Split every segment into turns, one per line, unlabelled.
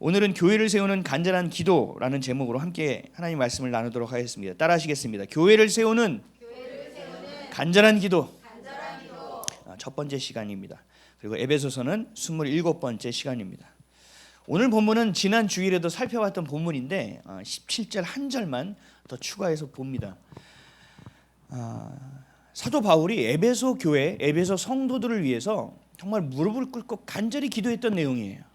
오늘은 교회를 세우는 간절한 기도라는 제목으로 함께 하나님 말씀을 나누도록 하겠습니다. 따라하시겠습니다. 교회를 세우는 간절한 기도. 첫 번째 시간입니다. 그리고 에베소서는 27번째 시간입니다. 오늘 본문은 지난 주일에도 살펴봤던 본문인데 17절 한 절만 더 추가해서 봅니다. 사도 바울이 에베소 교회, 에베소 성도들을 위해서 정말 무릎을 꿇고 간절히 기도했던 내용이에요.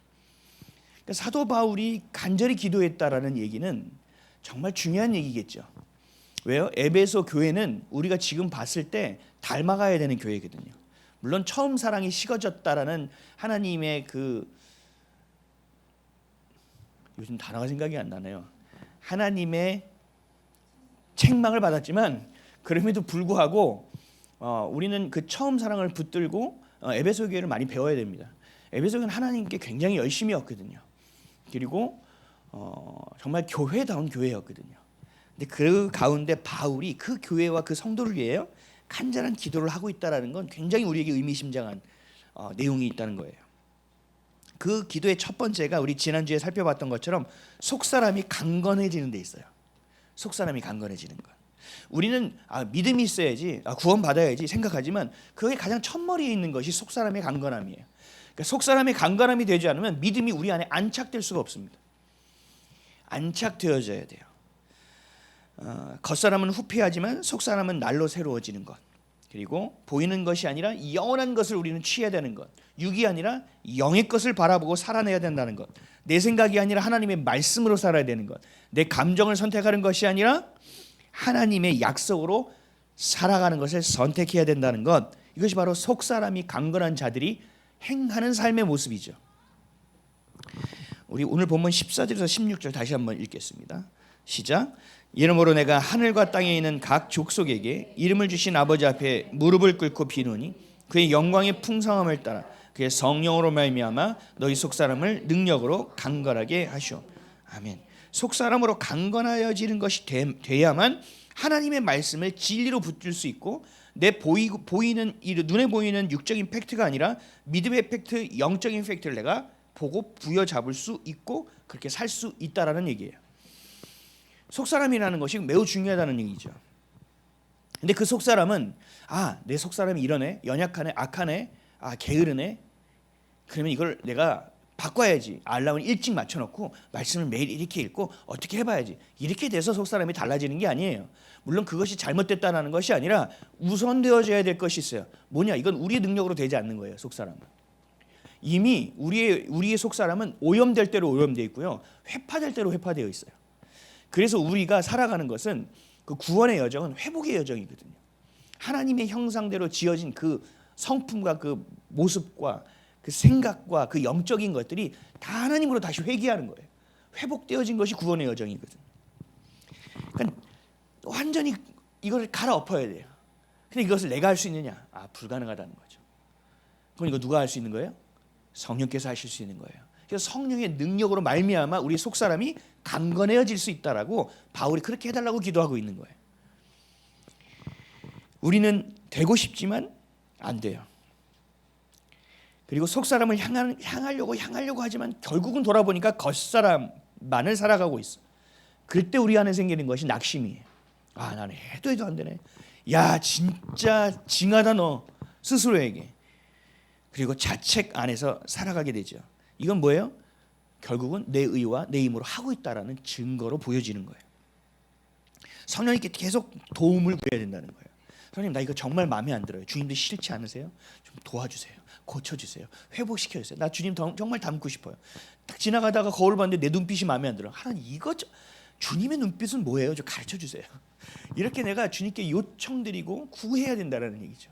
사도 바울이 간절히 기도했다라는 얘기는 정말 중요한 얘기겠죠. 왜요? 에베소 교회는 우리가 지금 봤을 때 닮아가야 되는 교회거든요. 물론 처음 사랑이 식어졌다라는 하나님의 요즘 단어가 생각이 안 나네요. 하나님의 책망을 받았지만 그럼에도 불구하고 우리는 그 처음 사랑을 붙들고 에베소 교회를 많이 배워야 됩니다. 에베소 교회는 하나님께 굉장히 열심이었거든요. 그리고 정말 교회다운 교회였거든요. 근데 그 가운데 바울이 그 교회와 그 성도를 위해 간절한 기도를 하고 있다는 건 굉장히 우리에게 의미심장한 내용이 있다는 거예요. 그 기도의 첫 번째가 우리 지난주에 살펴봤던 것처럼 속사람이 강건해지는 데 있어요. 속사람이 강건해지는 것. 우리는 믿음이 있어야지, 구원받아야지 생각하지만 그게 가장 첫머리에 있는 것이 속사람의 강건함이에요. 그러니까 속사람의 강건함이 되지 않으면 믿음이 우리 안에 안착될 수가 없습니다. 안착되어져야 돼요. 겉사람은 후피하지만 속사람은 날로 새로워지는 것. 그리고 보이는 것이 아니라 영원한 것을 우리는 취해야 되는 것. 육이 아니라 영의 것을 바라보고 살아내야 된다는 것. 내 생각이 아니라 하나님의 말씀으로 살아야 되는 것. 내 감정을 선택하는 것이 아니라 하나님의 약속으로 살아가는 것을 선택해야 된다는 것. 이것이 바로 속사람이 강건한 자들이 행하는 삶의 모습이죠. 우리 오늘 본문 14절에서 16절 다시 한번 읽겠습니다. 시작. 이러므로 내가 하늘과 땅에 있는 각 족속에게 이름을 주신 아버지 앞에 무릎을 꿇고 비노니 그의 영광의 풍성함을 따라 그의 성령으로 말미암아 너희 속사람을 능력으로 강건하게 하시오. 아멘. 속사람으로 강건하여지는 것이 돼야만 하나님의 말씀을 진리로 붙들 수 있고 눈에 보이는 육적인 팩트가 아니라 믿음의 팩트, 영적인 팩트를 내가 보고 부여잡을 수 있고 그렇게 살 수 있다라는 얘기예요. 속사람이라는 것이 매우 중요하다는 얘기죠. 근데 그 속사람은 내 속사람이 이러네, 연약하네, 악하네, 게으르네. 그러면 이걸 내가 바꿔야지. 알람을 일찍 맞춰놓고 말씀을 매일 이렇게 읽고 어떻게 해봐야지. 이렇게 돼서 속사람이 달라지는 게 아니에요. 물론 그것이 잘못됐다는 것이 아니라 우선되어져야 될 것이 있어요. 뭐냐? 이건 우리의 능력으로 되지 않는 거예요. 속사람은 이미 우리의 속사람은 오염될 대로 오염되어 있고요, 회파될 대로 회파되어 있어요. 그래서 우리가 살아가는 것은 그 구원의 여정은 회복의 여정이거든요. 하나님의 형상대로 지어진 그 성품과 그 모습과 그 생각과 그 영적인 것들이 다 하나님으로 다시 회귀하는 거예요. 회복되어진 것이 구원의 여정이거든요. 그러니까 완전히 이걸 갈아엎어야 돼요. 근데 이것을 내가 할 수 있느냐? 불가능하다는 거죠. 그럼 이거 누가 할 수 있는 거예요? 성령께서 하실 수 있는 거예요. 그래서 성령의 능력으로 말미암아 우리 속사람이 강건해질 수 있다라고 바울이 그렇게 해달라고 기도하고 있는 거예요. 우리는 되고 싶지만 안 돼요. 그리고 속사람을 향하려고 하지만 결국은 돌아보니까 겉사람만을 살아가고 있어. 그때 우리 안에 생기는 것이 낙심이에요. 나는 해도 안 되네. 야, 진짜 징하다 너 스스로에게. 그리고 자책 안에서 살아가게 되죠. 이건 뭐예요? 결국은 내 의와 내 힘으로 하고 있다라는 증거로 보여지는 거예요. 성령님께 계속 도움을 구해야 된다는 거예요. 성령님, 나 이거 정말 마음에 안 들어요. 주님도 싫지 않으세요? 좀 도와주세요. 고쳐주세요. 회복시켜주세요. 나 주님 정말 닮고 싶어요. 딱 지나가다가 거울 봤는데 내 눈빛이 마음에 안 들어. 하나님, 주님의 눈빛은 뭐예요? 좀 가르쳐주세요. 이렇게 내가 주님께 요청드리고 구해야 된다는 얘기죠.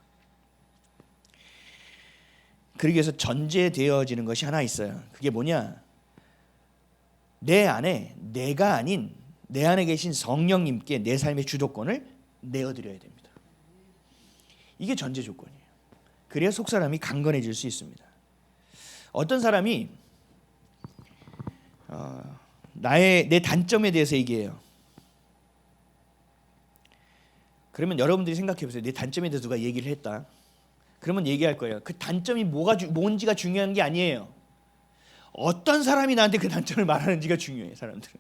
그러기 위해서 전제되어지는 것이 하나 있어요. 그게 뭐냐? 내 안에 내가 아닌 내 안에 계신 성령님께 내 삶의 주도권을 내어드려야 됩니다. 이게 전제 조건이에요. 그래야 속사람이 강건해질 수 있습니다. 어떤 사람이 내 단점에 대해서 얘기해요. 그러면 여러분들이 생각해 보세요. 내 단점에 대해서 누가 얘기를 했다. 그러면 얘기할 거예요. 그 단점이 뭔지가 중요한 게 아니에요. 어떤 사람이 나한테 그 단점을 말하는지가 중요해. 사람들은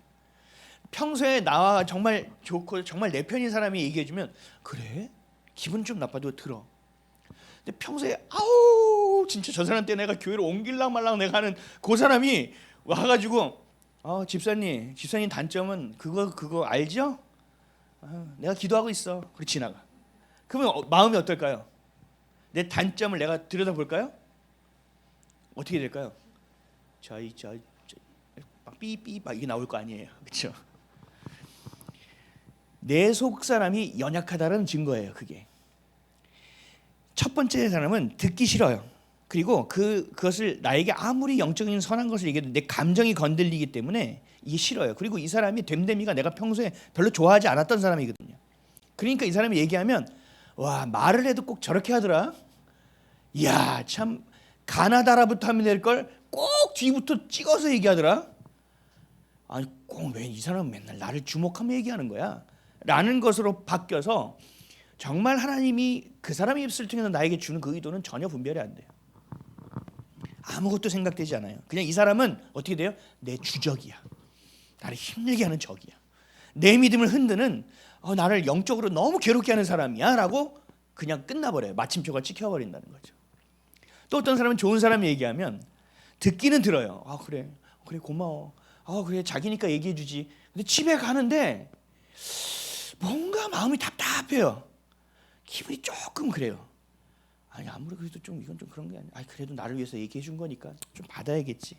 평소에 나와 정말 좋고 정말 내 편인 사람이 얘기해주면 그래? 기분 좀 나빠도 들어. 근데 평소에 아우 진짜 저 사람 때문에 내가 교회를 옮길랑 말랑 내가 하는 그 사람이 와가지고 집사님 단점은 그거 알죠? 내가 기도하고 있어. 그리고 지나가. 그러면 마음이 어떨까요? 내 단점을 내가 들여다볼까요? 어떻게 될까요? 막 삐삐 막 이게 나올 거 아니에요, 그렇죠? 내 속 사람이 연약하다는 증거예요. 그게 첫 번째 사람은 듣기 싫어요. 그리고 그것을 나에게 아무리 영적인 선한 것을 얘기해도 내 감정이 건들리기 때문에 이게 싫어요. 그리고 이 사람이 됨됨이가 내가 평소에 별로 좋아하지 않았던 사람이거든요. 그러니까 이 사람이 얘기하면 와 말을 해도 꼭 저렇게 하더라. 이야 참 가나다라부터 하면 될 걸 꼭 뒤부터 찍어서 얘기하더라. 아니 꼭 왜 이 사람은 맨날 나를 주목하며 얘기하는 거야? 라는 것으로 바뀌어서 정말 하나님이 그 사람의 입술을 통해서 나에게 주는 그 의도는 전혀 분별이 안 돼요. 아무것도 생각되지 않아요. 그냥 이 사람은 어떻게 돼요? 내 주적이야. 나를 힘들게 하는 적이야. 내 믿음을 흔드는 나를 영적으로 너무 괴롭게 하는 사람이야 라고 그냥 끝나버려요. 마침표가 찍혀버린다는 거죠. 또 어떤 사람은 좋은 사람이 얘기하면 듣기는 들어요. 그래 고마워. 그래 자기니까 얘기해주지. 근데 집에 가는데 뭔가 마음이 답답해요. 기분이 조금 그래요. 아니 아무리 그래도 좀 이건 좀 그런 게 아니야. 그래도 나를 위해서 얘기해 준 거니까 좀 받아야겠지.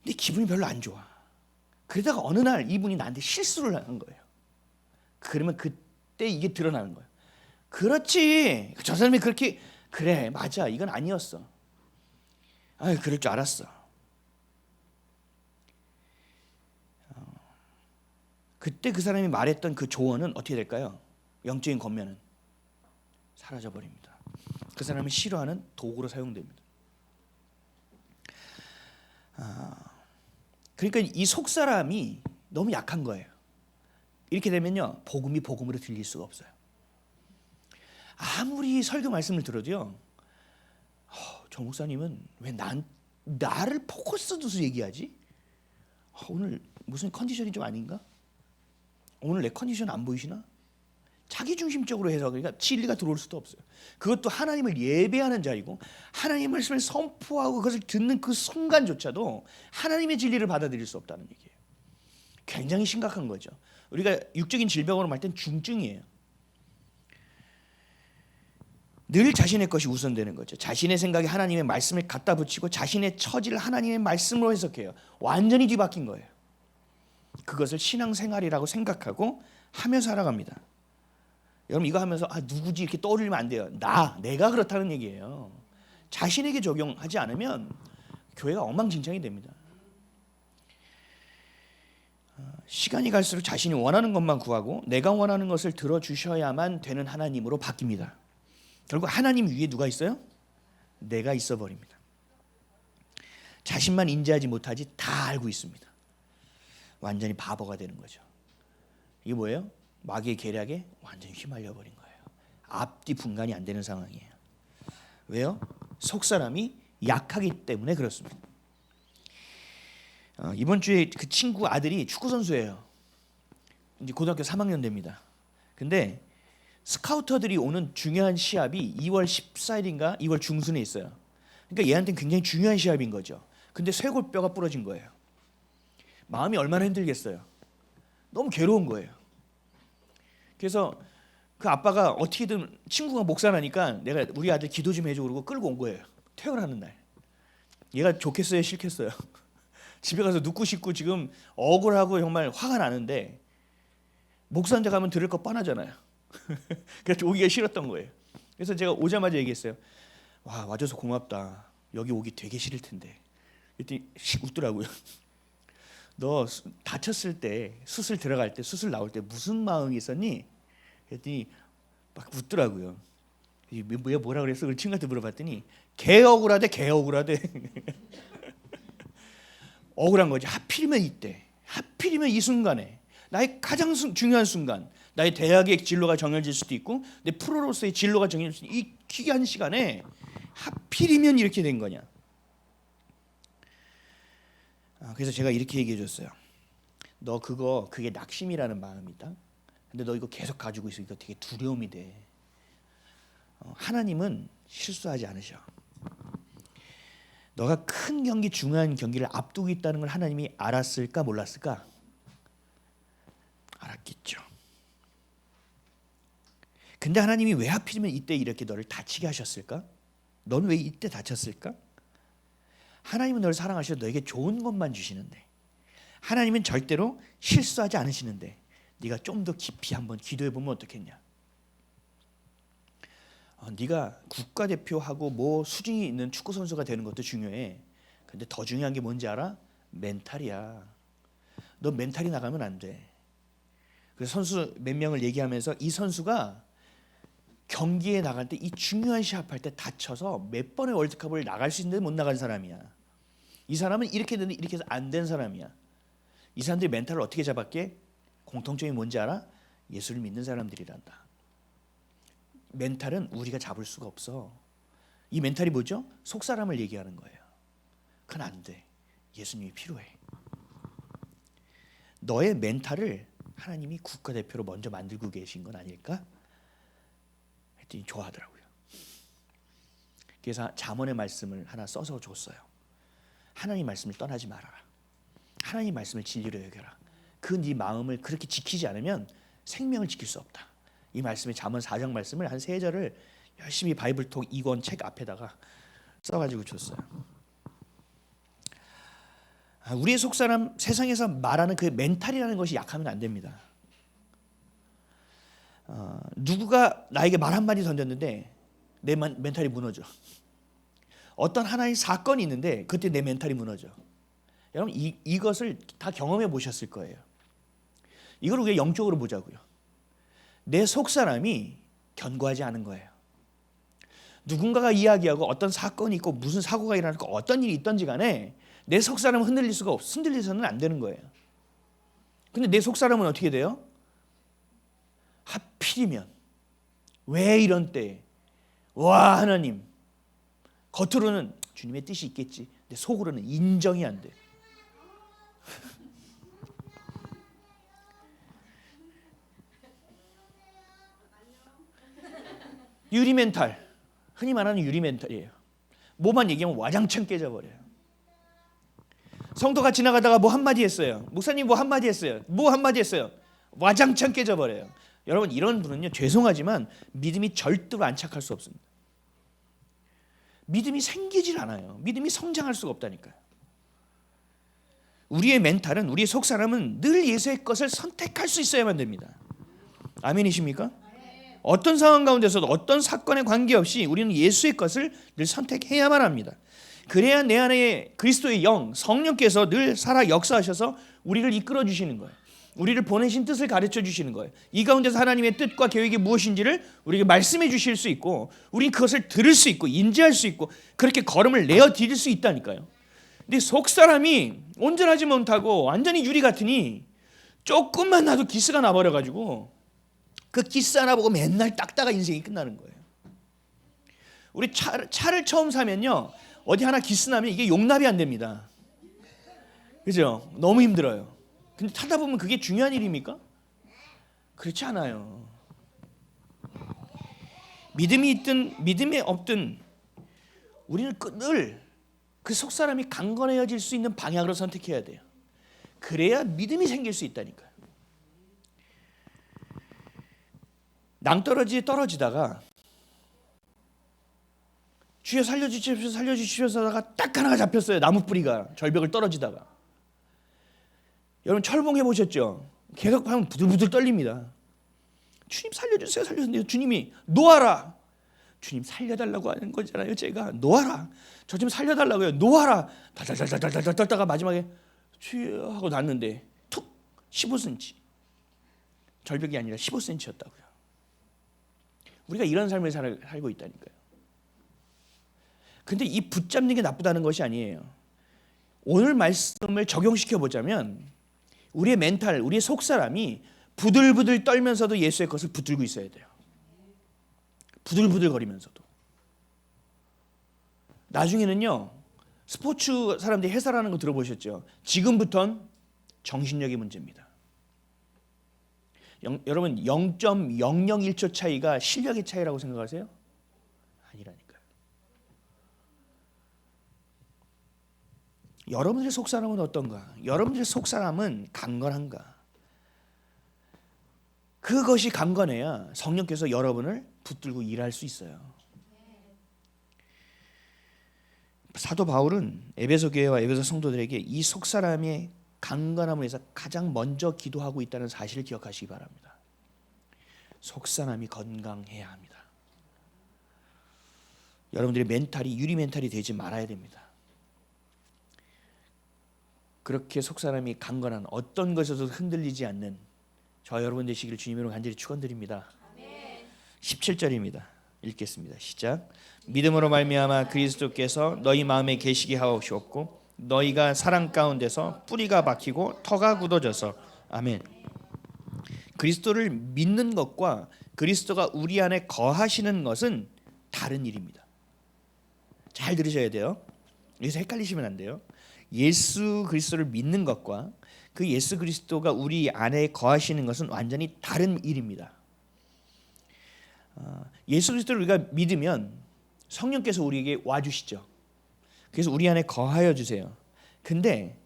근데 기분이 별로 안 좋아. 그러다가 어느 날 이분이 나한테 실수를 한 거예요. 그러면 그때 이게 드러나는 거예요. 그렇지. 저 사람이 그렇게 그래 맞아 이건 아니었어. 그럴 줄 알았어. 그때 그 사람이 말했던 그 조언은 어떻게 될까요? 영적인 겉면은 사라져 버립니다. 그 사람을 싫어하는 도구로 사용됩니다. 그러니까 이 속 사람이 너무 약한 거예요. 이렇게 되면요 복음이 복음으로 들릴 수가 없어요. 아무리 설교 말씀을 들어도요 저 목사님은 왜 나를 포커스 둬서 얘기하지? 오늘 무슨 컨디션이 좀 아닌가? 오늘 내 컨디션 안 보이시나? 자기중심적으로 해서 그러니까 진리가 들어올 수도 없어요. 그것도 하나님을 예배하는 자리고 하나님의 말씀을 선포하고 그것을 듣는 그 순간조차도 하나님의 진리를 받아들일 수 없다는 얘기예요. 굉장히 심각한 거죠. 우리가 육적인 질병으로 말 땐 중증이에요. 늘 자신의 것이 우선되는 거죠. 자신의 생각에 하나님의 말씀을 갖다 붙이고 자신의 처지를 하나님의 말씀으로 해석해요. 완전히 뒤바뀐 거예요. 그것을 신앙생활이라고 생각하고 하며 살아갑니다. 여러분 이거 하면서 누구지 이렇게 떠올리면 안 돼요. 내가 그렇다는 얘기예요. 자신에게 적용하지 않으면 교회가 엉망진창이 됩니다. 시간이 갈수록 자신이 원하는 것만 구하고 내가 원하는 것을 들어주셔야만 되는 하나님으로 바뀝니다. 결국 하나님 위에 누가 있어요? 내가 있어 버립니다. 자신만 인지하지 못하지 다 알고 있습니다. 완전히 바보가 되는 거죠. 이게 뭐예요? 마귀의 계략에 완전히 휘말려 버린 거예요. 앞뒤 분간이 안 되는 상황이에요. 왜요? 속 사람이 약하기 때문에 그렇습니다. 이번 주에 그 친구 아들이 축구 선수예요. 이제 고등학교 3학년 됩니다. 근데 스카우터들이 오는 중요한 시합이 2월 14일인가 2월 중순에 있어요. 그러니까 얘한테는 굉장히 중요한 시합인 거죠. 근데 쇄골뼈가 부러진 거예요. 마음이 얼마나 힘들겠어요. 너무 괴로운 거예요. 그래서 그 아빠가 어떻게든 친구가 목사라니까 내가 우리 아들 기도 좀 해줘 그러고 끌고 온 거예요. 퇴원하는 날. 얘가 좋겠어요 싫겠어요? 집에 가서 눕고 싶고 지금 억울하고 정말 화가 나는데 목사한테 가면 들을 거 뻔하잖아요. 그래서 오기가 싫었던 거예요. 그래서 제가 오자마자 얘기했어요. 와줘서 고맙다. 여기 오기 되게 싫을 텐데. 그랬더니 웃더라고요. 너 다쳤을 때 수술 들어갈 때 수술 나올 때 무슨 마음이 있었니? 그랬더니 막 웃더라고요. 뭐라 그랬어? 그 친구한테 물어봤더니 개 억울하대. 억울한 거지. 하필이면 이때, 하필이면 이 순간에 나의 가장 중요한 순간, 나의 대학의 진로가 정해질 수도 있고 내 프로로서의 진로가 정해질 수도 있고 이 귀한 시간에 하필이면 이렇게 된 거냐. 그래서 제가 이렇게 얘기해 줬어요. 너 그게 낙심이라는 마음이다. 근데 너 이거 계속 가지고 있어. 이거 되게 두려움이 돼. 하나님은 실수하지 않으셔. 너가 큰 경기, 중요한 경기를 앞두고 있다는 걸 하나님이 알았을까 몰랐을까? 알았겠죠. 근데 하나님이 왜 하필이면 이때 이렇게 너를 다치게 하셨을까? 너는 왜 이때 다쳤을까? 하나님은 너를 사랑하셔서 너에게 좋은 것만 주시는데, 하나님은 절대로 실수하지 않으시는데 네가 좀 더 깊이 한번 기도해 보면 어떻겠냐? 네가 국가대표하고 뭐 수준이 있는 축구 선수가 되는 것도 중요해. 근데 더 중요한 게 뭔지 알아? 멘탈이야. 너 멘탈이 나가면 안 돼. 그래서 선수 몇 명을 얘기하면서 이 선수가 경기에 나갈 때, 이 중요한 시합할 때 다쳐서 몇 번의 월드컵을 나갈 수 있는데 못 나간 사람이야. 이 사람은 이렇게 되는데 이렇게 해서 안 된 사람이야. 이 사람들이 멘탈을 어떻게 잡았게? 공통점이 뭔지 알아? 예수를 믿는 사람들이란다. 멘탈은 우리가 잡을 수가 없어. 이 멘탈이 뭐죠? 속사람을 얘기하는 거예요. 그건 안 돼. 예수님이 필요해. 너의 멘탈을 하나님이 국가대표로 먼저 만들고 계신 건 아닐까? 했더니 좋아하더라고요. 그래서 잠언의 말씀을 하나 써서 줬어요. 하나님 말씀을 떠나지 말아라. 하나님 말씀을 진리로 여겨라. 그 네 마음을 그렇게 지키지 않으면 생명을 지킬 수 없다. 이 말씀의 잠언 4장 말씀을 한 3절을 열심히 바이블톡 2권 책 앞에다가 써가지고 줬어요. 우리의 속사람, 세상에서 말하는 그 멘탈이라는 것이 약하면 안 됩니다. 누구가 나에게 말 한마디 던졌는데 내 멘탈이 무너져. 어떤 하나의 사건이 있는데 그때 내 멘탈이 무너져. 여러분 이것을 다 경험해 보셨을 거예요. 이걸 우리가 영적으로 보자고요. 내 속사람이 견고하지 않은 거예요. 누군가가 이야기하고 어떤 사건이 있고 무슨 사고가 일어났고 어떤 일이 있던지 간에 내 속사람은 흔들릴 수가 없어. 흔들려서는 안 되는 거예요. 근데 내 속사람은 어떻게 돼요? 하필이면 왜 이런 때에 와 하나님, 겉으로는 주님의 뜻이 있겠지. 근데 속으로는 인정이 안 돼. 유리 멘탈, 흔히 말하는 유리 멘탈이에요. 뭐만 얘기하면 와장창 깨져버려요. 성도가 지나가다가 뭐 한마디 했어요. 목사님 뭐 한마디 했어요. 뭐 한마디 했어요. 와장창 깨져버려요. 여러분 이런 분은요, 죄송하지만 믿음이 절대로 안착할 수 없습니다. 믿음이 생기질 않아요. 믿음이 성장할 수가 없다니까요. 우리의 멘탈은, 우리의 속사람은 늘 예수의 것을 선택할 수 있어야만 됩니다. 아멘이십니까? 어떤 상황 가운데서도 어떤 사건에 관계없이 우리는 예수의 것을 늘 선택해야만 합니다. 그래야 내 안에 그리스도의 영, 성령께서 늘 살아 역사하셔서 우리를 이끌어 주시는 거예요. 우리를 보내신 뜻을 가르쳐 주시는 거예요. 이 가운데서 하나님의 뜻과 계획이 무엇인지를 우리에게 말씀해 주실 수 있고, 우리는 그것을 들을 수 있고 인지할 수 있고 그렇게 걸음을 내어 드릴 수 있다니까요. 근데 속사람이 온전하지 못하고 완전히 유리 같으니 조금만 나도 기스가 나버려가지고 그 기스 하나 보고 맨날 닦다가 인생이 끝나는 거예요. 우리 차를 처음 사면요, 어디 하나 기스 나면 이게 용납이 안 됩니다. 그죠? 너무 힘들어요. 근데 타다 보면 그게 중요한 일입니까? 그렇지 않아요. 믿음이 있든 믿음이 없든 우리는 늘 그 속사람이 강건해질 수 있는 방향으로 선택해야 돼요. 그래야 믿음이 생길 수 있다니까요. 낭떠러지에 떨어지다가 주여 살려주십시오 살려주십시오 하다가 딱 하나가 잡혔어요. 나무 뿌리가 절벽을 떨어지다가. 여러분 철봉 해보셨죠? 계속 하면 부들부들 떨립니다. 주님 살려주세요 살려주세요. 주님이 놓아라. 주님 살려달라고 하는 거잖아요. 제가 놓아라. 저 좀 살려달라고요. 놓아라. 달달달달달달 떨다가 마지막에 주여 하고 놨는데 툭 15cm. 절벽이 아니라 15cm였다고요. 우리가 이런 삶을 살고 있다니까요. 근데 이 붙잡는 게 나쁘다는 것이 아니에요. 오늘 말씀을 적용시켜 보자면 우리의 멘탈, 우리의 속사람이 부들부들 떨면서도 예수의 것을 붙들고 있어야 돼요. 부들부들 거리면서도. 나중에는요, 스포츠 사람들이 해설하는 거 들어보셨죠? 지금부턴 정신력의 문제입니다. 여러분 0.001초 차이가 실력의 차이라고 생각하세요? 아니라니까요. 여러분들의 속사람은 어떤가? 여러분들의 속사람은 강건한가? 그것이 강건해야 성령께서 여러분을 붙들고 일할 수 있어요. 사도 바울은 에베소 교회와 에베소 성도들에게 이 속사람의 강건함을 위해서 가장 먼저 기도하고 있다는 사실을 기억하시기 바랍니다. 속사람이 건강해야 합니다. 여러분들의 멘탈이 유리 멘탈이 되지 말아야 됩니다. 그렇게 속사람이 강건한 어떤 것에서도 흔들리지 않는 저와 여러분 되시기를 주님으로 간절히 축원드립니다. 17절입니다. 읽겠습니다. 시작. 믿음으로 말미암아 그리스도께서 너희 마음에 계시게 하옵시옵고 너희가 사랑 가운데서 뿌리가 박히고 터가 굳어져서 아멘. 그리스도를 믿는 것과 그리스도가 우리 안에 거하시는 것은 다른 일입니다. 잘 들으셔야 돼요. 여기서 헷갈리시면 안 돼요. 예수 그리스도를 믿는 것과 그 예수 그리스도가 우리 안에 거하시는 것은 완전히 다른 일입니다. 예수 그리스도를 우리가 믿으면 성령께서 우리에게 와주시죠. 그래서 우리 안에 거하여 주세요. 근데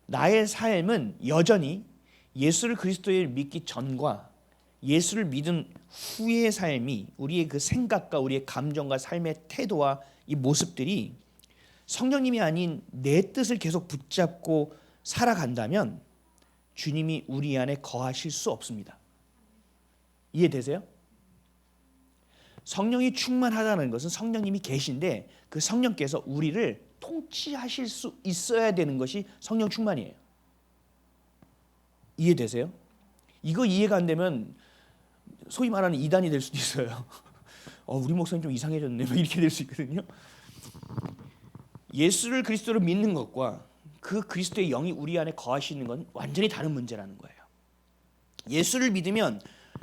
나의 삶은 여전히 예수를 그리스도를 믿기 전과 예수를 믿은 후의 삶이 우리의 그 생각과 우리의 감정과 삶의 태도와 이 모습들이 성령님이 아닌 내 뜻을 계속 붙잡고 살아간다면 주님이 우리 안에 거하실 수 없습니다. 이해되세요? 성령이 충만하다는 것은 성령님이 계신데 그 성령께서 우리를 통치하실 수 있어야 되는 것이 성령 충만이에요. 이해되세요? 이거 이해가 안 되면 소위 말하는 이단이 될 수도 있어요. 우리 목사님 좀 이상해졌네 이렇게 될 수 있거든요. 예수를 그리스도를 믿는 것과 그 그리스도의 영이 우리 안에 거하시는 건 완전히 다른 문제라는 거예요. 예수를 믿으면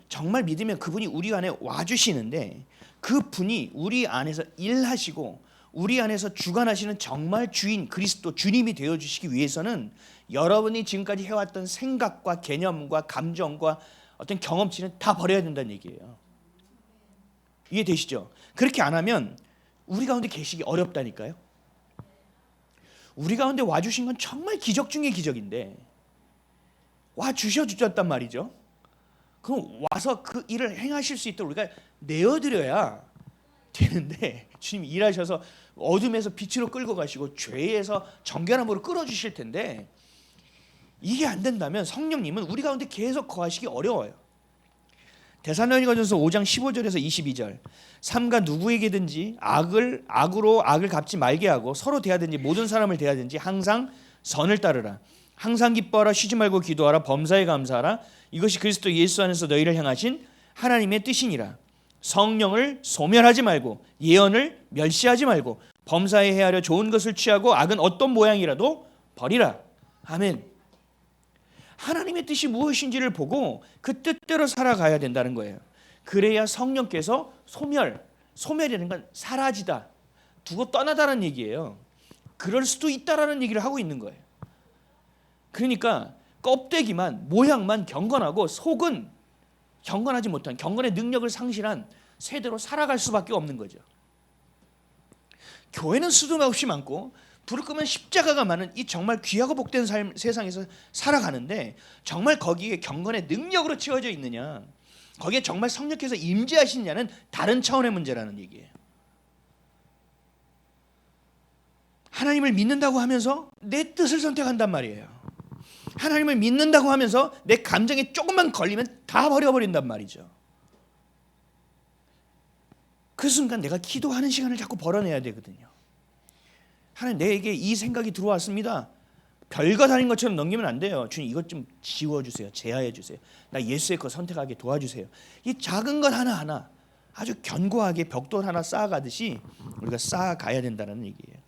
정말 믿으면 그분이 우리 안에 와주시는데 그분이 우리 안에서 일하시고 우리 안에서 주관하시는 정말 주인 그리스도 주님이 되어주시기 위해서는 여러분이 지금까지 해왔던 생각과 개념과 감정과 어떤 경험치는 다 버려야 된다는 얘기예요. 이해되시죠? 그렇게 안 하면 우리 가운데 계시기 어렵다니까요. 우리 가운데 와주신 건 정말 기적 중의 기적인데 와주셨단 말이죠. 그럼 와서 그 일을 행하실 수 있도록 우리가 내어드려야 되는데 주님이 일하셔서 어둠에서 빛으로 끌고 가시고 죄에서 정결함으로 끌어주실 텐데 이게 안 된다면 성령님은 우리 가운데 계속 거하시기 어려워요. 데살로니가전서 5장 15절에서 22절 삼가 누구에게든지 악으로 악을 갚지 말게 하고 서로 대하든지 모든 사람을 대하든지 항상 선을 따르라. 항상 기뻐하라. 쉬지 말고 기도하라. 범사에 감사하라. 이것이 그리스도 예수 안에서 너희를 향하신 하나님의 뜻이니라. 성령을 소멸하지 말고 예언을 멸시하지 말고 범사에 헤아려 좋은 것을 취하고 악은 어떤 모양이라도 버리라. 아멘. 하나님의 뜻이 무엇인지를 보고 그 뜻대로 살아가야 된다는 거예요. 그래야 성령께서 소멸이라는 건 사라지다, 두고 떠나다라는 얘기예요. 그럴 수도 있다라는 얘기를 하고 있는 거예요. 그러니까 껍데기만 모양만 경건하고 속은 경건하지 못한 경건의 능력을 상실한 세대로 살아갈 수밖에 없는 거죠. 교회는 수도 없이 많고 불을 끄면 십자가가 많은 이 정말 귀하고 복된 삶 세상에서 살아가는데 정말 거기에 경건의 능력으로 채워져 있느냐, 거기에 정말 성령께서 임재하시느냐는 다른 차원의 문제라는 얘기예요. 하나님을 믿는다고 하면서 내 뜻을 선택한단 말이에요. 하나님을 믿는다고 하면서 내 감정에 조금만 걸리면 다 버려버린단 말이죠. 그 순간 내가 기도하는 시간을 자꾸 벌어내야 되거든요. 하나님, 내게 이 생각이 들어왔습니다. 별거 아닌 것처럼 넘기면 안 돼요. 주님, 이것 좀 지워주세요. 제하해 주세요. 나 예수의 것 선택하게 도와주세요. 이 작은 것 하나하나 아주 견고하게 벽돌 하나 쌓아가듯이 우리가 쌓아가야 된다는 얘기예요.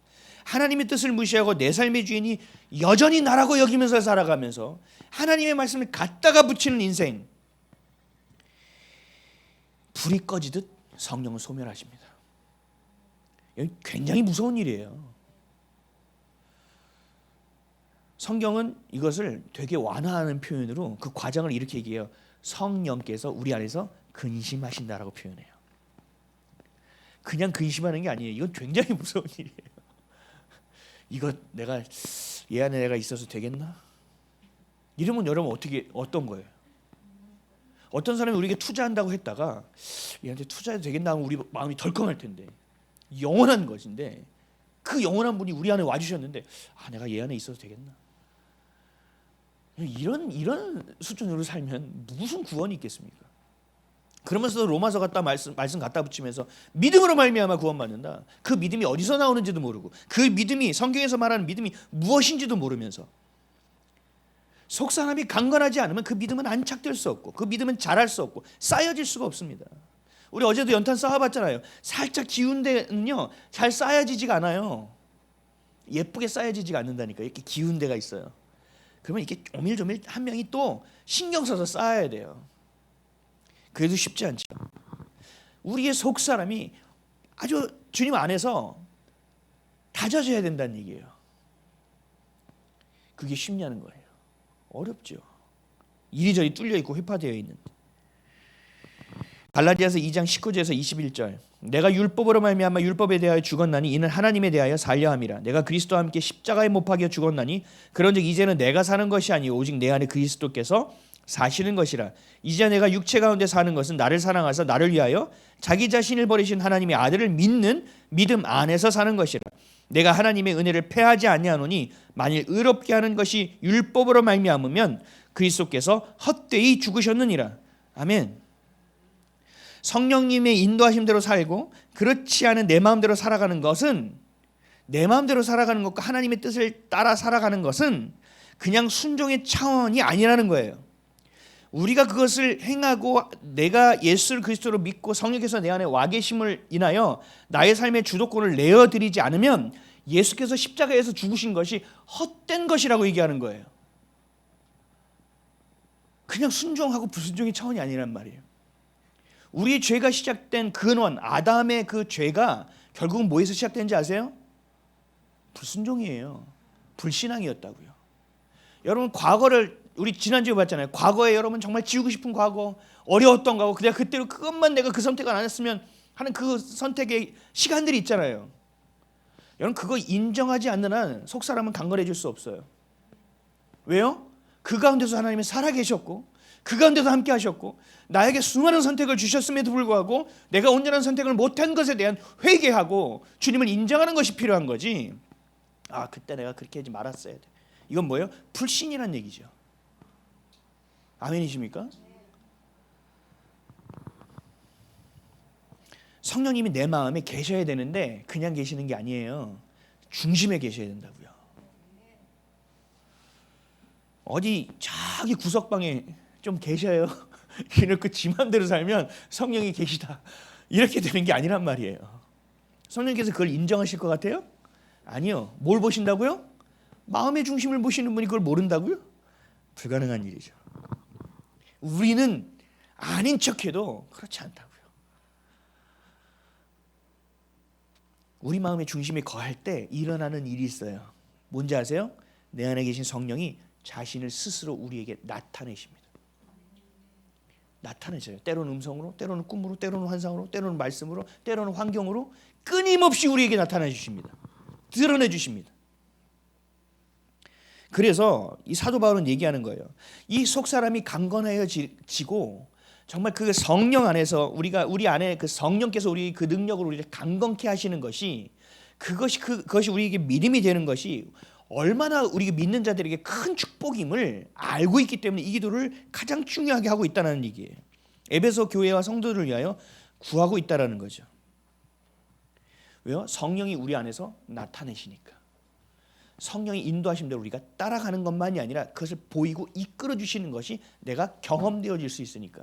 하나님의 뜻을 무시하고 내 삶의 주인이 여전히 나라고 여기면서 살아가면서 하나님의 말씀을 갖다가 붙이는 인생, 불이 꺼지듯 성령을 소멸하십니다. 굉장히 무서운 일이에요. 성경은 이것을 되게 완화하는 표현으로 그 과정을 이렇게 얘기해요. 성령께서 우리 안에서 근심하신다라고 표현해요. 그냥 근심하는 게 아니에요. 이건 굉장히 무서운 일이에요. 이거 내가 얘 안에 내가 있어서 되겠나? 이러면 여러분 어떤 거예요? 어떤 사람이 우리에게 투자한다고 했다가 얘한테 투자해도 되겠나 하면 우리 마음이 덜컹할 텐데, 영원한 것인데 그 영원한 분이 우리 안에 와주셨는데 내가 얘 안에 있어도 되겠나? 이런 수준으로 살면 무슨 구원이 있겠습니까? 그러면서도 로마서 갖다 말씀 갖다 붙이면서 믿음으로 말미암아 구원받는다. 그 믿음이 어디서 나오는지도 모르고, 그 믿음이 성경에서 말하는 믿음이 무엇인지도 모르면서, 속 사람이 강건하지 않으면 그 믿음은 안착될 수 없고, 그 믿음은 자랄 수 없고 쌓여질 수가 없습니다. 우리 어제도 연탄 쌓아봤잖아요. 살짝 기운 데는요 잘 쌓여지지가 않아요. 예쁘게 쌓여지지가 않는다니까. 이렇게 기운 데가 있어요. 그러면 이렇게 오밀조밀 한 명이 또 신경 써서 쌓아야 돼요. 그래도 쉽지 않죠. 우리의 속 사람이 아주 주님 안에서 다져져야 된다는 얘기예요. 그게 쉽냐는 거예요. 어렵죠. 이리저리 뚫려 있고 회파되어 있는. 갈라디아서 2장 19절에서 21절. 내가 율법으로 말미암아 율법에 대하여 죽었나니 이는 하나님에 대하여 살려 함이라. 내가 그리스도와 함께 십자가에 못 박여 죽었나니 그런즉 이제는 내가 사는 것이 아니요 오직 내 안에 그리스도께서 사시는 것이라. 이제 내가 육체 가운데 사는 것은 나를 사랑하사 나를 위하여 자기 자신을 버리신 하나님의 아들을 믿는 믿음 안에서 사는 것이라. 내가 하나님의 은혜를 패하지 아니하노니 만일 의롭게 하는 것이 율법으로 말미암으면 그리스도께서 헛되이 죽으셨느니라. 아멘. 성령님의 인도하심대로 살고 그렇지 않은 내 마음대로 살아가는 것은, 내 마음대로 살아가는 것과 하나님의 뜻을 따라 살아가는 것은 그냥 순종의 차원이 아니라는 거예요. 우리가 그것을 행하고 내가 예수 그리스도로 믿고 성령께서 내 안에 와 계심을 인하여 나의 삶의 주도권을 내어드리지 않으면 예수께서 십자가에서 죽으신 것이 헛된 것이라고 얘기하는 거예요. 그냥 순종하고 불순종의 차원이 아니란 말이에요. 우리의 죄가 시작된 근원, 아담의 그 죄가 결국은 뭐에서 시작된지 아세요? 불순종이에요. 불신앙이었다고요. 여러분, 과거를 우리 지난주에 봤잖아요. 과거에 여러분 정말 지우고 싶은 과거, 어려웠던 과거, 내가 그때로 그것만 내가 그 선택을 안 했으면 하는 그 선택의 시간들이 있잖아요. 여러분, 그거 인정하지 않는 한 속사람은 강건해질 수 없어요. 왜요? 그 가운데서 하나님이 살아계셨고 그 가운데서 함께 하셨고 나에게 수많은 선택을 주셨음에도 불구하고 내가 온전한 선택을 못한 것에 대한 회개하고 주님을 인정하는 것이 필요한 거지. 그때 내가 그렇게 하지 말았어야 돼. 이건 뭐예요? 불신이란 얘기죠. 아멘이십니까? 성령님이 내 마음에 계셔야 되는데 그냥 계시는 게 아니에요. 중심에 계셔야 된다고요. 어디 저기 구석방에 좀 계셔요. 이렇게 지 맘대로 살면 성령이 계시다 이렇게 되는 게 아니란 말이에요. 성령께서 그걸 인정하실 것 같아요? 아니요. 뭘 보신다고요? 마음의 중심을 보시는 분이 그걸 모른다고요? 불가능한 일이죠. 우리는 아닌 척해도 그렇지 않다고요. 우리 마음의 중심에 거할 때 일어나는 일이 있어요. 뭔지 아세요? 내 안에 계신 성령이 자신을 스스로 우리에게 나타내십니다. 나타내셔요. 때로는 음성으로, 때로는 꿈으로, 때로는 환상으로, 때로는 말씀으로, 때로는 환경으로 끊임없이 우리에게 나타내 주십니다. 드러내 주십니다. 그래서 이 사도 바울은 얘기하는 거예요. 이 속사람이 강건해지고 정말 그 성령 안에서 우리 안에 그 성령께서 우리 그 능력으로 우리를 강건케 하시는 것이 그것이 우리에게 믿음이 되는 것이 얼마나 우리 믿는 자들에게 큰 축복임을 알고 있기 때문에 이 기도를 가장 중요하게 하고 있다는 얘기예요. 에베소 교회와 성도들을 위하여 구하고 있다는 거죠. 왜요? 성령이 우리 안에서 나타내시니까. 성령이 인도하신 대로 우리가 따라가는 것만이 아니라 그것을 보이고 이끌어 주시는 것이 내가 경험되어질 수 있으니까.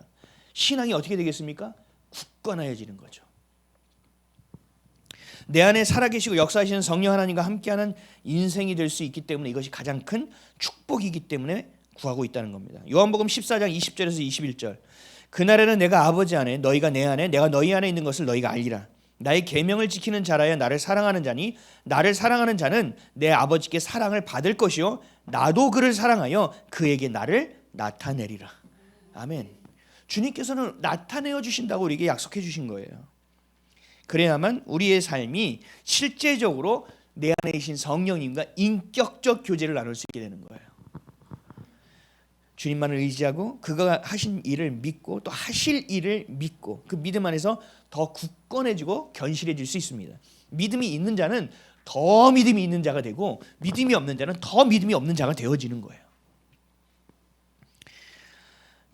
신앙이 어떻게 되겠습니까? 굳건해지는 거죠. 내 안에 살아계시고 역사하시는 성령 하나님과 함께하는 인생이 될 수 있기 때문에 이것이 가장 큰 축복이기 때문에 구하고 있다는 겁니다. 요한복음 14장 20절에서 21절. 그날에는 내가 아버지 안에 너희가 내 안에 내가 너희 안에 있는 것을 너희가 알리라. 나의 계명을 지키는 자라야 나를 사랑하는 자니 나를 사랑하는 자는 내 아버지께 사랑을 받을 것이요 나도 그를 사랑하여 그에게 나를 나타내리라. 아멘. 주님께서는 나타내어 주신다고 우리에게 약속해 주신 거예요. 그래야만 우리의 삶이 실제적으로 내 안에 계신 성령님과 인격적 교제를 나눌 수 있게 되는 거예요. 주님만을 의지하고 그가 하신 일을 믿고 또 하실 일을 믿고 그 믿음 안에서 더 굳건해지고 견실해질 수 있습니다. 믿음이 있는 자는 더 믿음이 있는 자가 되고 믿음이 없는 자는 더 믿음이 없는 자가 되어지는 거예요.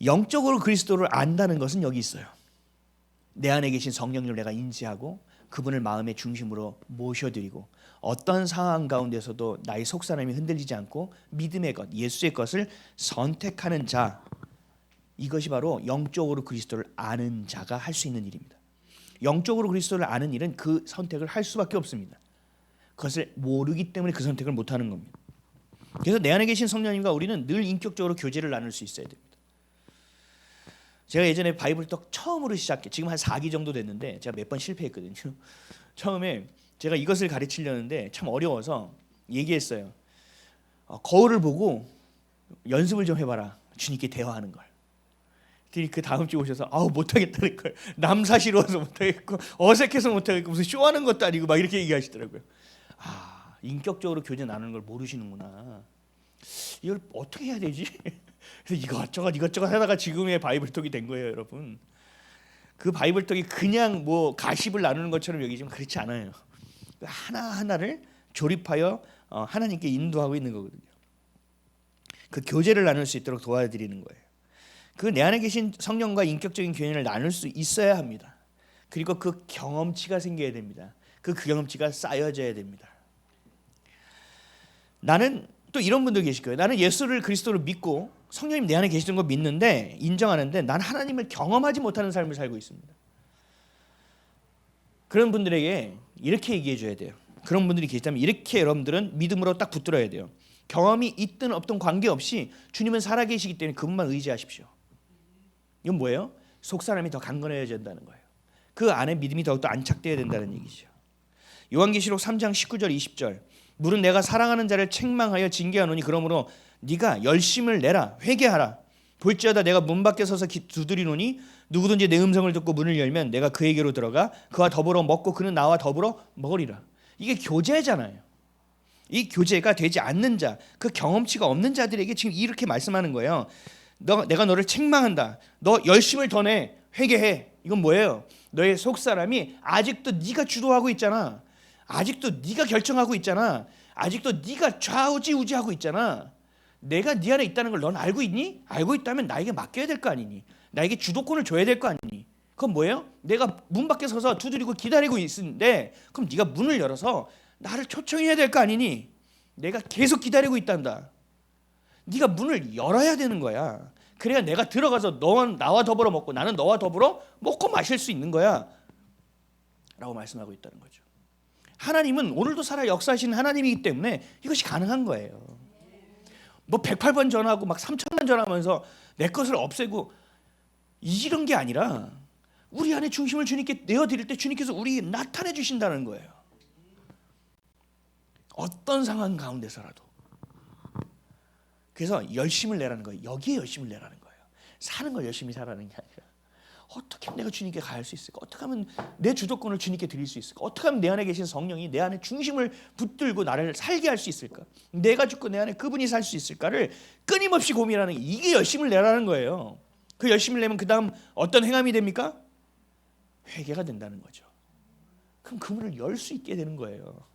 영적으로 그리스도를 안다는 것은 여기 있어요. 내 안에 계신 성령님을 내가 인지하고 그분을 마음의 중심으로 모셔드리고 어떤 상황 가운데서도 나의 속사람이 흔들리지 않고 믿음의 것, 예수의 것을 선택하는 자, 이것이 바로 영적으로 그리스도를 아는 자가 할 수 있는 일입니다. 영적으로 그리스도를 아는 일은 그 선택을 할 수밖에 없습니다. 그것을 모르기 때문에 그 선택을 못하는 겁니다. 그래서 내 안에 계신 성령님과 우리는 늘 인격적으로 교제를 나눌 수 있어야 됩니다. 제가 예전에 바이블떡 처음으로 지금 한 4기 정도 됐는데 제가 몇 번 실패했거든요. 처음에 제가 이것을 가르치려는데 참 어려워서 얘기했어요. 거울을 보고 연습을 좀 해봐라. 주님께 대화하는 걸. 그 다음 주 오셔서 못하겠다는 걸. 남사시러워서 못하겠고 어색해서 못하겠고 무슨 쇼하는 것도 아니고 막 이렇게 얘기하시더라고요. 인격적으로 교제 나누는 걸 모르시는구나. 이걸 어떻게 해야 되지? 그래서 이것저것 하다가 지금의 바이블톡이 된 거예요, 여러분. 그 바이블톡이 그냥 뭐 가십을 나누는 것처럼 여기지만 그렇지 않아요. 하나하나를 조립하여 하나님께 인도하고 있는 거거든요. 그 교제를 나눌 수 있도록 도와드리는 거예요. 그 내 안에 계신 성령과 인격적인 교제를 나눌 수 있어야 합니다. 그리고 그 경험치가 생겨야 됩니다. 그 경험치가 쌓여져야 됩니다. 나는 또 이런 분들 계실 거예요. 나는 예수를 그리스도를 믿고 성령님 내 안에 계시는 거 믿는데 인정하는데 난 하나님을 경험하지 못하는 삶을 살고 있습니다. 그런 분들에게 이렇게 얘기해 줘야 돼요. 그런 분들이 계시다면 이렇게 여러분들은 믿음으로 딱 붙들어야 돼요. 경험이 있든 없든 관계없이 주님은 살아계시기 때문에 그분만 의지하십시오. 이건 뭐예요? 속사람이 더 강건해져야 된다는 거예요. 그 안에 믿음이 더욱더 안착되어야 된다는 얘기죠. 요한계시록 3장 19절 20절 물은 내가 사랑하는 자를 책망하여 징계하노니 그러므로 네가 열심을 내라 회개하라 볼지어다 내가 문 밖에 서서 두드리노니 누구든지 내 음성을 듣고 문을 열면 내가 그에게로 들어가 그와 더불어 먹고 그는 나와 더불어 먹으리라. 이게 교제잖아요. 이 교제가 되지 않는 자, 그 경험치가 없는 자들에게 지금 이렇게 말씀하는 거예요. 내가 너를 책망한다. 너 열심을 더 내. 회개해. 이건 뭐예요? 너의 속사람이 아직도 네가 주도하고 있잖아. 아직도 네가 결정하고 있잖아. 아직도 네가 좌우지우지하고 있잖아. 내가 네 안에 있다는 걸 넌 알고 있니? 알고 있다면 나에게 맡겨야 될 거 아니니? 나에게 주도권을 줘야 될 거 아니니? 그건 뭐예요? 내가 문 밖에 서서 두드리고 기다리고 있는데 그럼 네가 문을 열어서 나를 초청해야 될 거 아니니? 내가 계속 기다리고 있단다. 네가 문을 열어야 되는 거야. 그래야 내가 들어가서 넌 나와 더불어 먹고 나는 너와 더불어 먹고 마실 수 있는 거야 라고 말씀하고 있다는 거죠. 하나님은 오늘도 살아 역사하시는 하나님이기 때문에 이것이 가능한 거예요. 뭐 108번 전하고 막 3000번 전하면서 내 것을 없애고 이런 게 아니라 우리 안에 중심을 주님께 내어드릴 때 주님께서 우리에게 나타내 주신다는 거예요. 어떤 상황 가운데서라도. 그래서 열심을 내라는 거예요. 여기에 열심을 내라는 거예요. 사는 걸 열심히 살라는 게 아니라 어떻게 하면 내가 주님께 갈 수 있을까? 어떻게 하면 내 주도권을 주님께 드릴 수 있을까? 어떻게 하면 내 안에 계신 성령이 내 안에 중심을 붙들고 나를 살게 할 수 있을까? 내가 죽고 내 안에 그분이 살 수 있을까를 끊임없이 고민하는 이게 열심을 내라는 거예요. 그 열심을 내면 그 다음 어떤 행함이 됩니까? 회개가 된다는 거죠. 그럼 그 문을 열 수 있게 되는 거예요.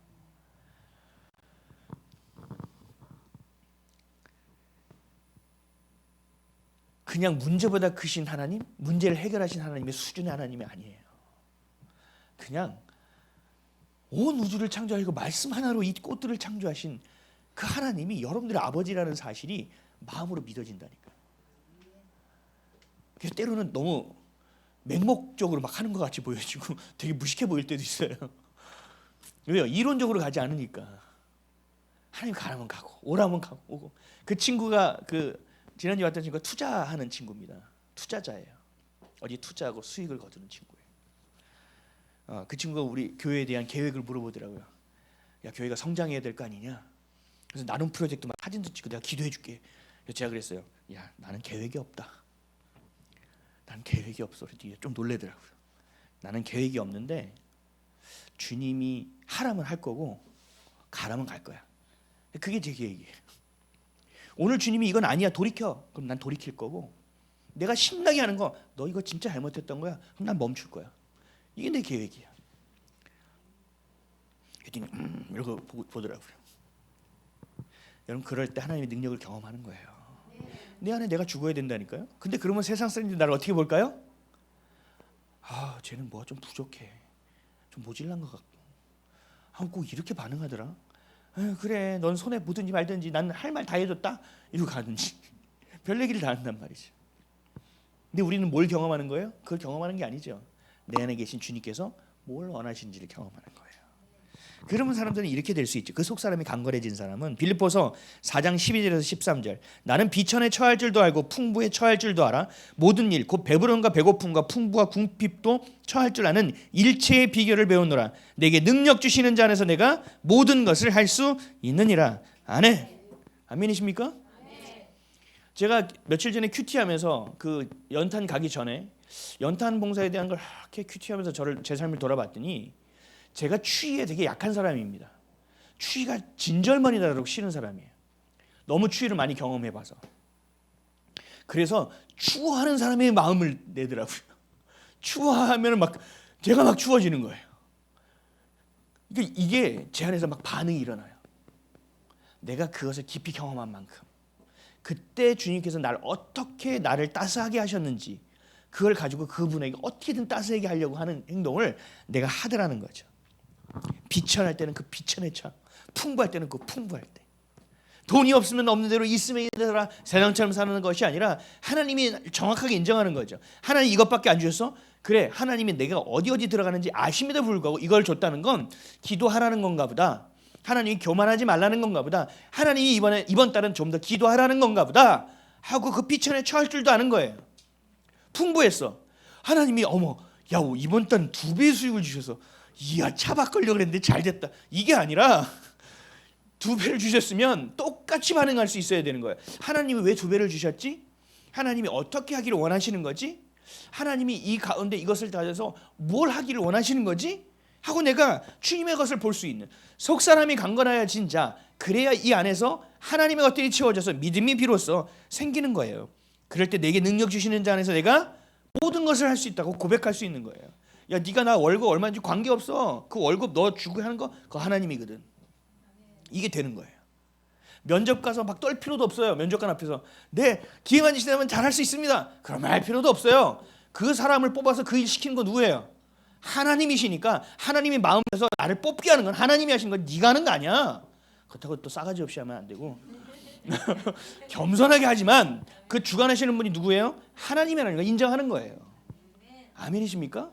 그냥 문제보다 크신 하나님, 문제를 해결하신 하나님의 수준의 하나님이 아니에요. 그냥 온 우주를 창조하시고 말씀 하나로 이 꽃들을 창조하신 그 하나님이 여러분들의 아버지라는 사실이 마음으로 믿어진다니까. 그래서 때로는 너무 맹목적으로 막 하는 것 같이 보여지고 되게 무식해 보일 때도 있어요. 왜요? 이론적으로 가지 않으니까. 하나님 가라면 가고 오라면 가고 오고. 그 친구가 지난주에 왔던 친구가 투자하는 친구입니다. 투자자예요. 어디 투자하고 수익을 거두는 친구예요. 그 친구가 우리 교회에 대한 계획을 물어보더라고요. 야, 교회가 성장해야 될 거 아니냐? 그래서 나눔 프로젝트 막 사진도 찍고 내가 기도해 줄게. 그래서 제가 그랬어요. 야, 나는 계획이 없다. 나는 계획이 없어. 뒤에 좀 놀래더라고요. 나는 계획이 없는데 주님이 하라면 할 거고 가라면 갈 거야. 그게 제 계획이에요. 오늘 주님이 이건 아니야 돌이켜. 그럼 난 돌이킬 거고, 내가 신나게 하는 거 너 이거 진짜 잘못했던 거야. 그럼 난 멈출 거야. 이게 내 계획이야. 그랬더니 이러고 보더라고요. 여러분, 그럴 때 하나님의 능력을 경험하는 거예요. 내 안에 내가 죽어야 된다니까요. 근데 그러면 세상 사람들이 나를 어떻게 볼까요? 아, 쟤는 뭐가 좀 부족해, 좀 모질란 것 같고, 아, 꼭 이렇게 반응하더라. 그래, 넌 손해 보든지 말든지 나는 할 말 다 해줬다 이러고 가든지 별 얘기를 다 한단 말이죠. 근데 우리는 뭘 경험하는 거예요? 그걸 경험하는 게 아니죠. 내 안에 계신 주님께서 뭘 원하시는지를 경험하는 거예요. 그러면 사람들은 이렇게 될 수 있죠. 그 속 사람이 강건해진 사람은 빌립보서 4장 12절에서 13절, 나는 비천에 처할 줄도 알고 풍부에 처할 줄도 알아. 모든 일 곧 배부름과 배고픔과 풍부와 궁핍도 처할 줄 아는 일체의 비결을 배우노라. 내게 능력 주시는 자 안에서 내가 모든 것을 할 수 있느니라. 아멘. 아멘이십니까? 제가 며칠 전에 큐티하면서 그 연탄 가기 전에 연탄 봉사에 대한 걸 이렇게 큐티하면서 제 삶을 돌아봤더니 제가 추위에 되게 약한 사람입니다. 추위가 진절머리다라고 싫은 사람이에요. 너무 추위를 많이 경험해봐서. 그래서 추워하는 사람의 마음을 내더라고요. 추워하면 막 제가 막 추워지는 거예요. 그러니까 이게 제 안에서 막 반응이 일어나요. 내가 그것을 깊이 경험한 만큼 그때 주님께서 어떻게 나를 따스하게 하셨는지, 그걸 가지고 그분에게 어떻게든 따스하게 하려고 하는 행동을 내가 하더라는 거죠. 비천할 때는 그 비천의 처, 풍부할 때는 그 풍부할 때. 돈이 없으면 없는 대로, 있으면 있는 세상처럼 사는 것이 아니라 하나님이 정확하게 인정하는 거죠. 하나님 이것밖에 안 주셨어? 그래, 하나님이 내가 어디 들어가는지 아심에도 불구하고 이걸 줬다는 건 기도하라는 건가 보다. 하나님이 교만하지 말라는 건가 보다. 하나님이 이번 달은 좀 더 기도하라는 건가 보다 하고 그 비천에 처할 줄도 아는 거예요. 풍부했어. 하나님이 어머, 야, 이번 달은 2배의 수익을 주셔서 이야, 차 바꾸려고 그랬는데 잘 됐다. 이게 아니라 2배를 주셨으면 똑같이 반응할 수 있어야 되는 거예요. 하나님이 왜 2배를 주셨지? 하나님이 어떻게 하기를 원하시는 거지? 하나님이 이 가운데 이것을 다져서 뭘 하기를 원하시는 거지? 하고 내가 주님의 것을 볼 수 있는 속사람이 강건하여 진짜, 그래야 이 안에서 하나님의 것들이 채워져서 믿음이 비로소 생기는 거예요. 그럴 때 내게 능력 주시는 자 안에서 내가 모든 것을 할 수 있다고 고백할 수 있는 거예요. 야, 네가 나 월급 얼마인지 관계없어. 그 월급 너 주고 하는 거 그거 하나님이거든. 이게 되는 거예요. 면접 가서 막 떨 필요도 없어요. 면접관 앞에서 네, 기회만 주시면 잘할 수 있습니다. 그런 말 할 필요도 없어요. 그 사람을 뽑아서 그 일 시키는 건 누구예요? 하나님이시니까 하나님이 마음에서 나를 뽑게 하는 건 하나님이 하신 건 네가 하는 거 아니야. 그렇다고 또 싸가지 없이 하면 안 되고 겸손하게 하지만 그 주관하시는 분이 누구예요? 하나님이라는 걸 인정하는 거예요. 아멘이십니까?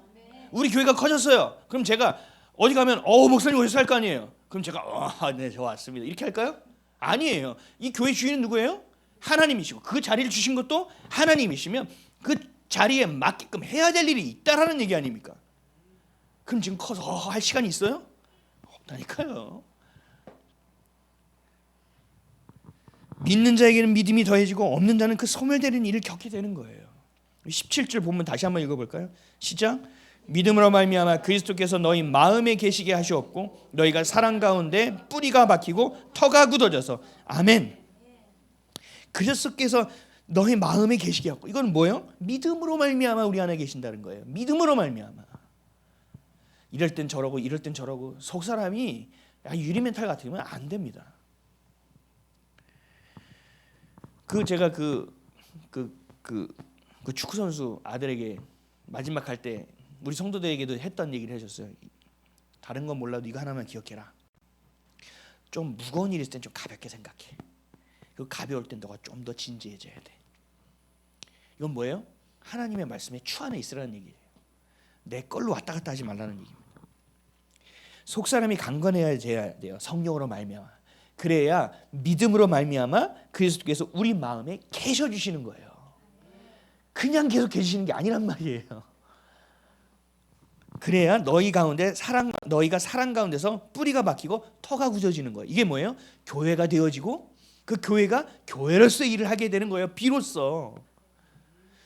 우리 교회가 커졌어요. 그럼 제가 어디 가면 목사님 오셔서 할 거 아니에요. 그럼 제가 네, 저 왔습니다 이렇게 할까요? 아니에요. 이 교회 주인은 누구예요? 하나님이시고 그 자리를 주신 것도 하나님이시면 그 자리에 맞게끔 해야 될 일이 있다라는 얘기 아닙니까? 그럼 지금 커서 할 시간이 있어요? 없다니까요. 믿는 자에게는 믿음이 더해지고 없는 자는 그 소멸되는 일을 겪게 되는 거예요. 17절 보면 다시 한번 읽어볼까요? 시작. 믿음으로 말미암아 그리스도께서 너희 마음에 계시게 하시옵고 너희가 사랑 가운데 뿌리가 박히고 터가 굳어져서 아멘. 그리스도께서 너희 마음에 계시게 하고, 이건 뭐예요? 믿음으로 말미암아 우리 안에 계신다는 거예요. 믿음으로 말미암아. 이럴 땐 저러고 이럴 땐 저러고 속 사람이 유리멘탈 같으면 안 됩니다. 제가 그 축구 선수 아들에게 마지막 할 때 우리 성도들에게도 했던 얘기를 해줬어요. 다른 건 몰라도 이거 하나만 기억해라. 좀 무거운 일 있을 땐 좀 가볍게 생각해. 그리고 가벼울 땐 너가 좀 더 진지해져야 돼. 이건 뭐예요? 하나님의 말씀에 추 안에 있으라는 얘기예요. 내 걸로 왔다 갔다 하지 말라는 얘기입니다. 속 사람이 강건해야 돼요. 성령으로 말미암아. 그래야 믿음으로 말미암아 그리스도께서 우리 마음에 계셔 주시는 거예요. 그냥 계속 계시는 게 아니란 말이에요. 그래야 너희가 사랑 가운데서 뿌리가 박히고 터가 굳어지는 거예요. 이게 뭐예요? 교회가 되어지고 그 교회가 교회로서 일을 하게 되는 거예요. 비로소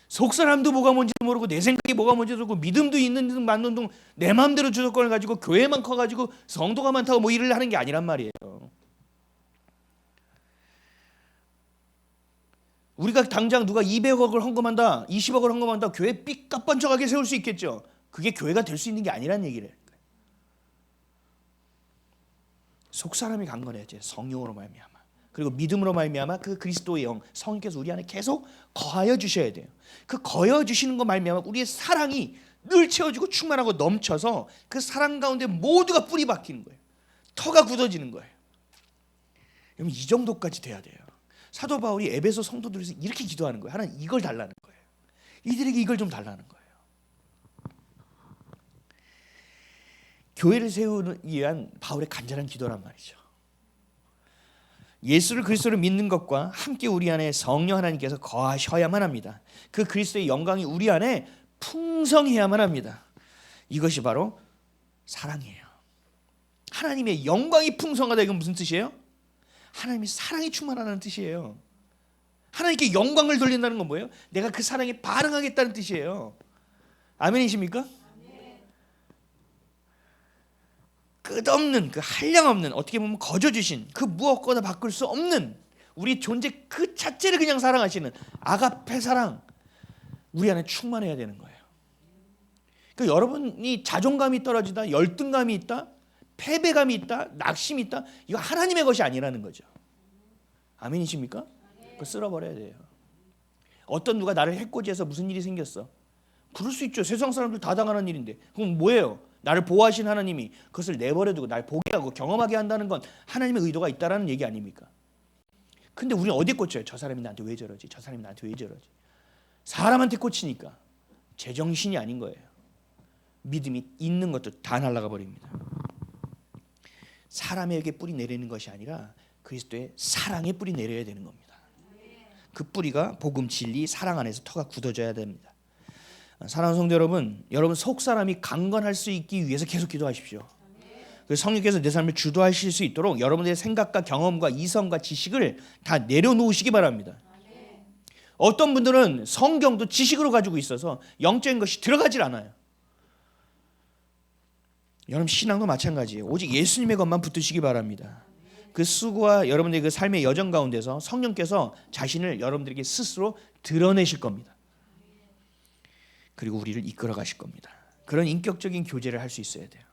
속사람도 뭐가 뭔지도 모르고 내 생각이 뭐가 뭔지도 모르고 믿음도 있는 둥 맞는 둥 내 마음대로 주도권을 가지고 교회만 커가지고 성도가 많다고 뭐 일을 하는 게 아니란 말이에요. 우리가 당장 누가 200억을 헌금한다, 20억을 헌금한다, 교회 삐까뻔쩍하게 세울 수 있겠죠. 그게 교회가 될 수 있는 게 아니란 얘기를. 속사람이 강건해야지. 성령으로 말미암아. 그리고 믿음으로 말미암아 그 그리스도의 영, 성령께서 우리 안에 계속 거하여 주셔야 돼요. 그 거하여 주시는 것 말미암아 우리의 사랑이 늘 채워지고 충만하고 넘쳐서 그 사랑 가운데 모두가 뿌리 박히는 거예요. 터가 굳어지는 거예요. 여러분 이 정도까지 돼야 돼요. 사도 바울이 에베소 성도들에서 이렇게 기도하는 거예요. 하나님 이걸 달라는 거예요. 이들에게 이걸 좀 달라는 거예요. 교회를 세우기 위한 바울의 간절한 기도란 말이죠. 예수를 그리스도를 믿는 것과 함께 우리 안에 성령 하나님께서 거하셔야만 합니다. 그 그리스도의 영광이 우리 안에 풍성해야만 합니다. 이것이 바로 사랑이에요. 하나님의 영광이 풍성하다 이건 무슨 뜻이에요? 하나님이 사랑이 충만하다는 뜻이에요. 하나님께 영광을 돌린다는 건 뭐예요? 내가 그 사랑에 반응하겠다는 뜻이에요. 아멘이십니까? 끝없는 그 한량없는 어떻게 보면 거저 주신 그 무엇보다 바꿀 수 없는 우리 존재 그 자체를 그냥 사랑하시는 아가페 사랑 우리 안에 충만해야 되는 거예요. 그러니까 여러분이 자존감이 떨어지다, 열등감이 있다, 패배감이 있다, 낙심이 있다 이거 하나님의 것이 아니라는 거죠. 아멘이십니까? 그거 쓸어버려야 돼요. 어떤 누가 나를 해코지해서 무슨 일이 생겼어. 그럴 수 있죠. 세상 사람들 다 당하는 일인데 그럼 뭐예요? 나를 보호하신 하나님이 그것을 내버려두고 날 보게 하고 경험하게 한다는 건 하나님의 의도가 있다라는 얘기 아닙니까? 근데 우리는 어디에 꽂혀요? 저 사람이 나한테 왜 저러지? 저 사람이 나한테 왜 저러지? 사람한테 꽂히니까 제정신이 아닌 거예요. 믿음이 있는 것도 다 날아가 버립니다. 사람에게 뿌리 내리는 것이 아니라 그리스도의 사랑에 뿌리 내려야 되는 겁니다. 그 뿌리가 복음, 진리, 사랑 안에서 터가 굳어져야 됩니다. 사랑하는 성도 여러분, 여러분 속사람이 강건할 수 있기 위해서 계속 기도하십시오. 그래서 성령께서 내 삶을 주도하실 수 있도록 여러분들의 생각과 경험과 이성과 지식을 다 내려놓으시기 바랍니다. 어떤 분들은 성경도 지식으로 가지고 있어서 영적인 것이 들어가질 않아요. 여러분 신앙도 마찬가지예요. 오직 예수님의 것만 붙드시기 바랍니다. 그 수고와 여러분들의 그 삶의 여정 가운데서 성령께서 자신을 여러분들에게 스스로 드러내실 겁니다. 그리고 우리를 이끌어 가실 겁니다. 그런 인격적인 교제를 할 수 있어야 돼요.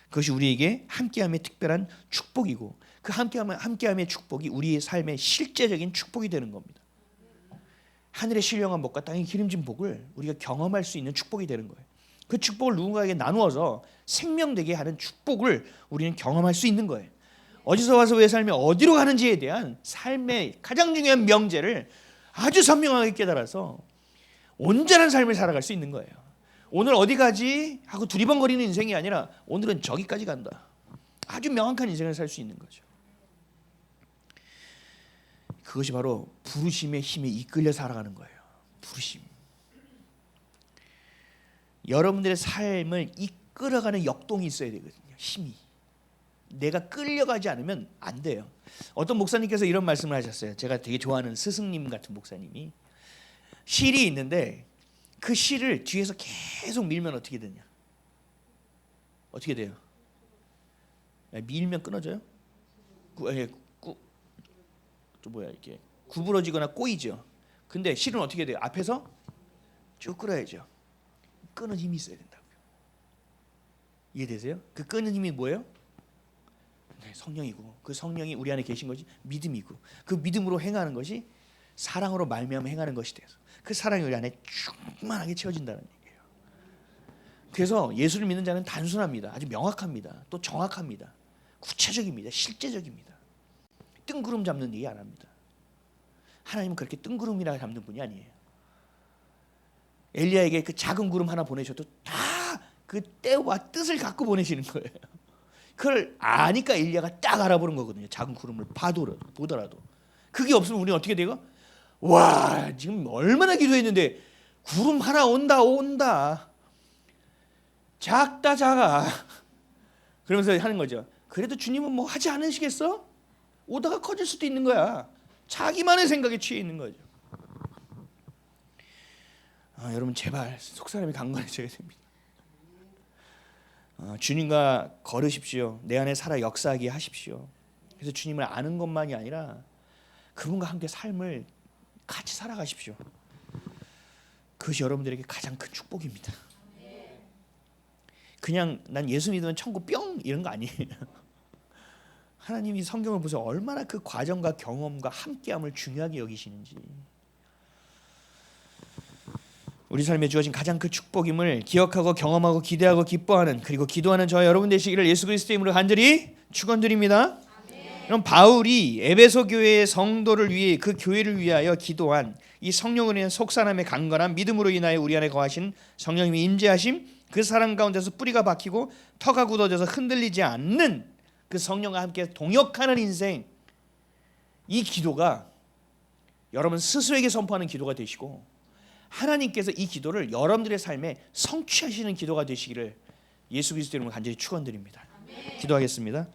그것이 우리에게 함께함의 특별한 축복이고 그 함께함의 축복이 우리의 삶의 실제적인 축복이 되는 겁니다. 하늘의 신령한 복과 땅의 기름진 복을 우리가 경험할 수 있는 축복이 되는 거예요. 그 축복을 누군가에게 나누어서 생명되게 하는 축복을 우리는 경험할 수 있는 거예요. 어디서 와서 왜 살며 어디로 가는지에 대한 삶의 가장 중요한 명제를 아주 선명하게 깨달아서 온전한 삶을 살아갈 수 있는 거예요. 오늘 어디 가지? 하고 두리번거리는 인생이 아니라 오늘은 저기까지 간다. 아주 명확한 인생을 살 수 있는 거죠. 그것이 바로 부르심의 힘에 이끌려 살아가는 거예요. 부르심. 여러분들의 삶을 이끌어가는 역동이 있어야 되거든요. 힘이. 내가 끌려가지 않으면 안 돼요. 어떤 목사님께서 이런 말씀을 하셨어요. 제가 되게 좋아하는 스승님 같은 목사님이 실이 있는데 그 실을 뒤에서 계속 밀면 어떻게 되냐? 어떻게 돼요? 밀면 끊어져요? 이렇게 구부러지거나 꼬이죠. 근데 실은 어떻게 돼요? 앞에서 쭉 끌어야죠. 끄는 힘이 있어야 된다고요. 이해되세요? 그 끄는 힘이 뭐예요? 네, 성령이고 그 성령이 우리 안에 계신 것이 믿음이고 그 믿음으로 행하는 것이 사랑으로 말미암아 행하는 것이 돼서 그 사랑이 우리 안에 충만하게 채워진다는 얘기예요. 그래서 예수를 믿는 자는 단순합니다. 아주 명확합니다. 또 정확합니다. 구체적입니다. 실제적입니다. 뜬구름 잡는 얘기 안 합니다. 하나님은 그렇게 뜬구름이라 잡는 분이 아니에요. 엘리야에게 그 작은 구름 하나 보내셔도 다 그 때와 뜻을 갖고 보내시는 거예요. 그걸 아니까 엘리야가 딱 알아보는 거거든요. 작은 구름을 보더라도. 그게 없으면 우리는 어떻게 돼요? 와, 지금 얼마나 기도했는데 구름 하나 온다. 작다 작아. 그러면서 하는 거죠. 그래도 주님은 뭐 하지 않으시겠어? 오다가 커질 수도 있는 거야. 자기만의 생각에 취해 있는 거죠. 여러분 제발 속사람이 강건해져야 됩니다. 주님과 걸으십시오. 내 안에 살아 역사하게 하십시오. 그래서 주님을 아는 것만이 아니라 그분과 함께 삶을 같이 살아가십시오. 그것이 여러분들에게 가장 큰 축복입니다. 그냥 난 예수 믿으면 천국 뿅 이런 거 아니에요. 하나님이 성경을 보세요. 얼마나 그 과정과 경험과 함께함을 중요하게 여기시는지. 우리 삶에 주어진 가장 큰 축복임을 기억하고 경험하고 기대하고 기뻐하는, 그리고 기도하는 저와 여러분 되시기를 예수 그리스도의 이름으로 간절히 축원드립니다. 그럼 바울이 에베소 교회의 성도를 위해, 그 교회를 위하여 기도한 이 성령으로 인한 속사람의 강건한 믿음으로 인하여 우리 안에 거하신 성령님이 임재하심, 그 사랑 가운데서 뿌리가 박히고 터가 굳어져서 흔들리지 않는 그 성령과 함께 동역하는 인생, 이 기도가 여러분 스스로에게 선포하는 기도가 되시고 하나님께서 이 기도를 여러분들의 삶에 성취하시는 기도가 되시기를 예수 그리스도 이름으로 간절히 축원드립니다. 기도하겠습니다.